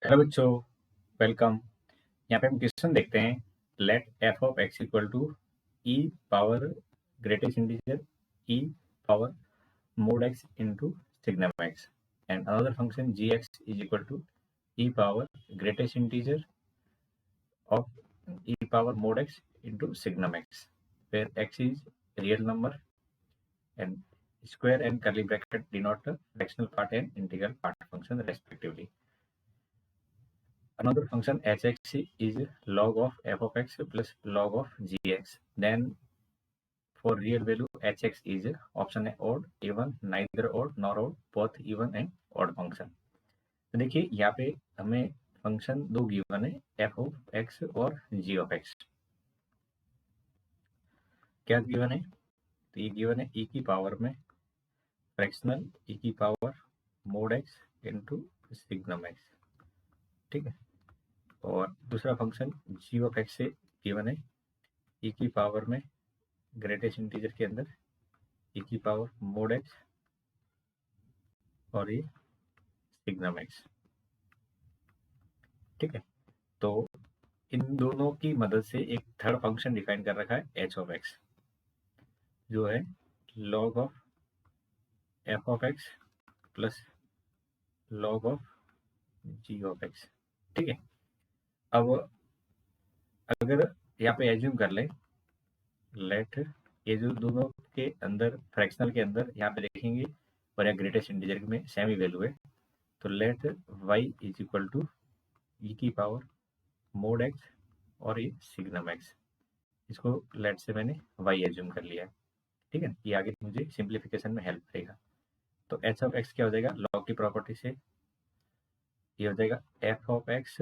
Hello बच्चों, welcome. यहाँ पे हम क्वेश्चन देखते हैं। Let f of x equal to e power greatest integer e power mod x into signum x and another function g x is equal to e power greatest integer of e power mod x into signum x where x is real number and square and curly bracket denote the fractional part and integral part function respectively. Another function hx is log of f of x plus log of gx. Then for real value hx is option है odd, even, neither odd nor odd, both even and odd function. तो देखिए यहाँ पे हमें function दो given है, f of x और g of x. क्या गिवन है? तो ये गिवन है e की पावर में फ्रैक्शनल e की power mod x into signum x. ठीक है. और दूसरा फंक्शन g of x से गिवन है e की पावर में ग्रेटेस्ट इंटीजर के अंदर e की पावर मोड x और ये सिग्नम x. ठीक है. तो इन दोनों की मदद से एक थर्ड फंक्शन डिफाइन कर रखा है h ऑफ x, जो है log of f of x plus log of g of x. ठीक है. अब अगर यहाँ पे एज्यूम कर ले, लेट ये जो दोनों के अंदर फ्रैक्शनल के अंदर यहाँ पे देखेंगे और या ग्रेटेस्ट इंटीजर में सेम ही वैल्यू है, तो let y is equal to e की पावर मोड x और ये सिग्नम x. इसको लेट से मैंने y एज्यूम कर लिया है. ठीक है. ये आगे मुझे सिंप्लीफिकेशन में हेल्प करेगा. तो h ऑफ x क्या हो जाएगा? लॉग की प्रॉपर्टी से ये हो जाएगा f of x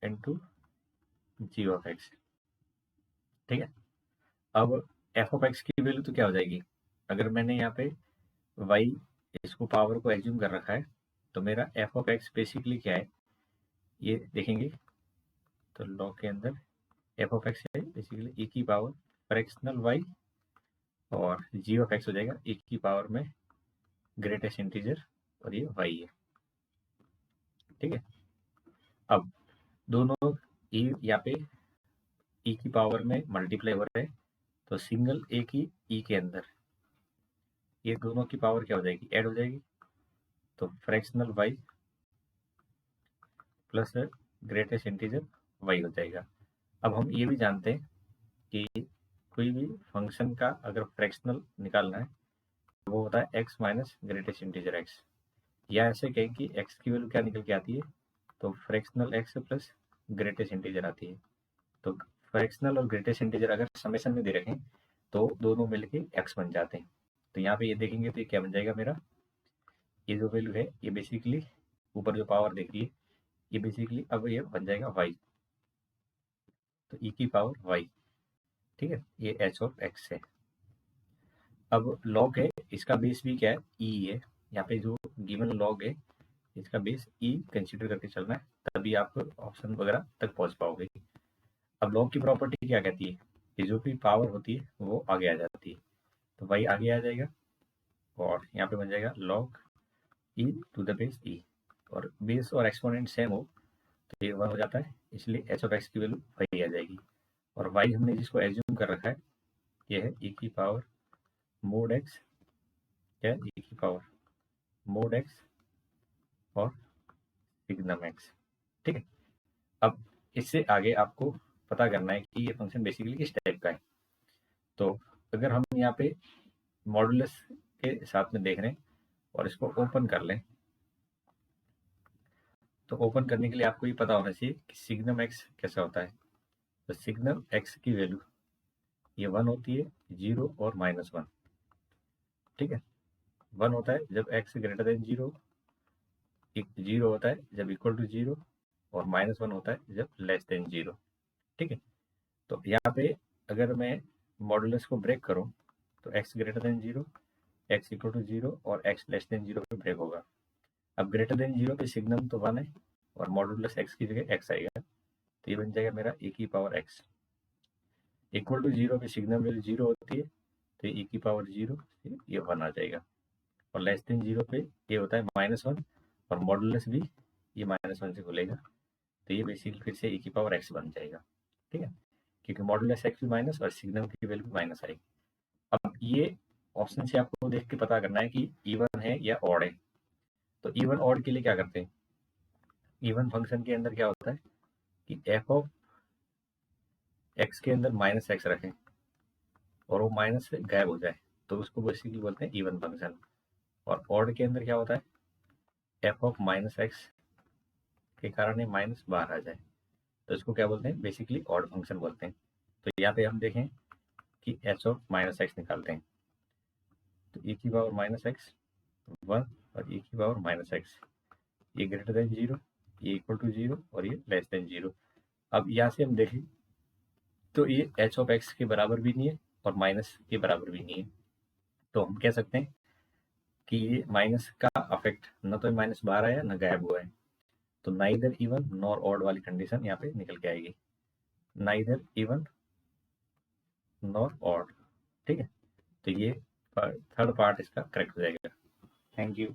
into g of x. ठीक है. अब f ऑफ x की वैल्यू तो क्या हो जाएगी? अगर मैंने यहाँ पे y इसको पावर को एज्यूम कर रखा है, तो मेरा f ऑफ x बेसिकली क्या है ये देखेंगे. तो लॉग के अंदर f ऑफ x है बेसिकली e की पावर फ्रैक्शनल y और g ऑफ x हो जाएगा e की पावर में ग्रेटेस्ट इंटीजर और ये y है. ठीक है. अब दोनों e यहाँ पे e की पावर में मल्टीप्लाई हो रहे हैं, तो सिंगल a की e के अंदर ये दोनों की पावर क्या हो जाएगी? ऐड हो जाएगी. तो fractional y plus greatest integer y हो जाएगा. अब हम ये भी जानते हैं कि कोई भी फंक्शन का अगर फ्रैक्शनल निकालना है तो वो होता है x minus greatest integer x, या ऐसे कहें कि x की वैल्यू क्या निकल के आती है? तो fractional x plus greatest integer आती है. तो फ्रैक्शनल और ग्रेटेस्ट इंटीजर अगर समेशन में दे रखें तो दोनों मिलके x बन जाते हैं. तो यहाँ पे ये देखेंगे तो ये क्या बन जाएगा मेरा? ये जो वैल्यू है ये बेसिकली ऊपर जो पावर देख रही है ये बेसिकली अब ये बन जाएगा y. तो e की पावर y. ठीक है. ये h ऑफ x है. अब log है, इसका बेस भी क्या है? e है. यहाँ पे जो गिवन log है इसका बेस e कंसीडर करके चलना है, तभी आप ऑप्शन वगैरह तक पहुंच पाओगे. अब log की प्रॉपर्टी क्या कहती है कि जो भी पावर होती है वो आगे आ जाती है. तो y आगे आ जाएगा और यहाँ पे बन जाएगा log e to the base e. और बेस और एक्सपोनेंट सेम हो तो ये 1 हो जाता है, इसलिए h ऑफ x की वैल्यू y आ जाएगी. और y हमने जिसको एज्यूम कर रखा है ये है e की पावर मोड x, क्या है? e की पावर मोड x और सिग्नम x. ठीक है. अब इससे आगे आपको पता करना है कि ये फंक्शन बेसिकली किस टाइप का है. तो अगर हम यहाँ पे मॉडुलस के साथ में देख रहे हैं और इसको ओपन कर लें, तो ओपन करने के लिए आपको ये पता होना चाहिए कि सिग्नम x कैसा होता है. तो सिग्नम x की वैल्यू ये 1 होती है, 0 और -1. ठीक है. 1 होता है जब x ग्रेटर देन 0, 0 होता है जब इक्वल टू 0 और -1 होता है जब लेस देन 0. ठीक है. तो यहाँ पे अगर मैं मॉडुलस को ब्रेक करूँ तो x greater than 0, x equal to 0 और x लेस देन 0 पे ब्रेक होगा. अब ग्रेटर देन 0 पे सिग्नम तो 1 है और मॉडुलस x की जगह x आएगा, तो ये बन जाएगा मेरा e की पावर x. इक्वल टू 0 पे सिग्नम वैल्यू 0 होती है तो e की पावर 0 ये 1 आ जाएगा. और लेस देन 0 पे ये होता है -1 और मॉडुलस भी ये -1 से खुलेगा, तो ये बेसिकली फिर से e⁻x बन जाएगा। ठीक है, क्योंकि मॉडुलस x भी माइनस और सिग्नम की वैल्यू भी माइनस आएगी। अब ये ऑप्शन से आपको देख के पता करना है कि इवन है या ऑड है। तो इवन ऑड के लिए क्या करते हैं, इवन फंक्शन के अंदर क्या होता है कि एफ ऑफ एक्स के अंदर -x रखें और वो माइनस से गायब हो जाए, तो उसको बेसिकली बोलते हैं इवन फंक्शन। और ऑड के अंदर क्या होता है, एफ ऑफ -x के कारण ये माइनस बाहर आ जाए, तो इसको क्या बोलते हैं, बेसिकली ऑड फंक्शन बोलते हैं। तो यहाँ पे हम देखें कि एच ऑफ -x निकालते हैं, तो e⁻x 1 और e⁻x, ये ग्रेटर देन 0, ये इक्वल टू 0 और ये लेस देन 0। अब यहाँ से हम देखें तो ये एच ऑफ एक्स के बराबर भी नहीं है और माइनस के बराबर भी नहीं है, तो हम कह सकते हैं कि ये माइनस का अफेक्ट न तो माइनस बाहर आया न गायब हुआ है, तो नाइदर इवन नॉर ऑड वाली कंडीशन यहाँ पे निकल के आएगी, नाइदर इवन नॉर ऑड। ठीक है, तो ये थर्ड पार्ट इसका करेक्ट हो जाएगा। Thank you.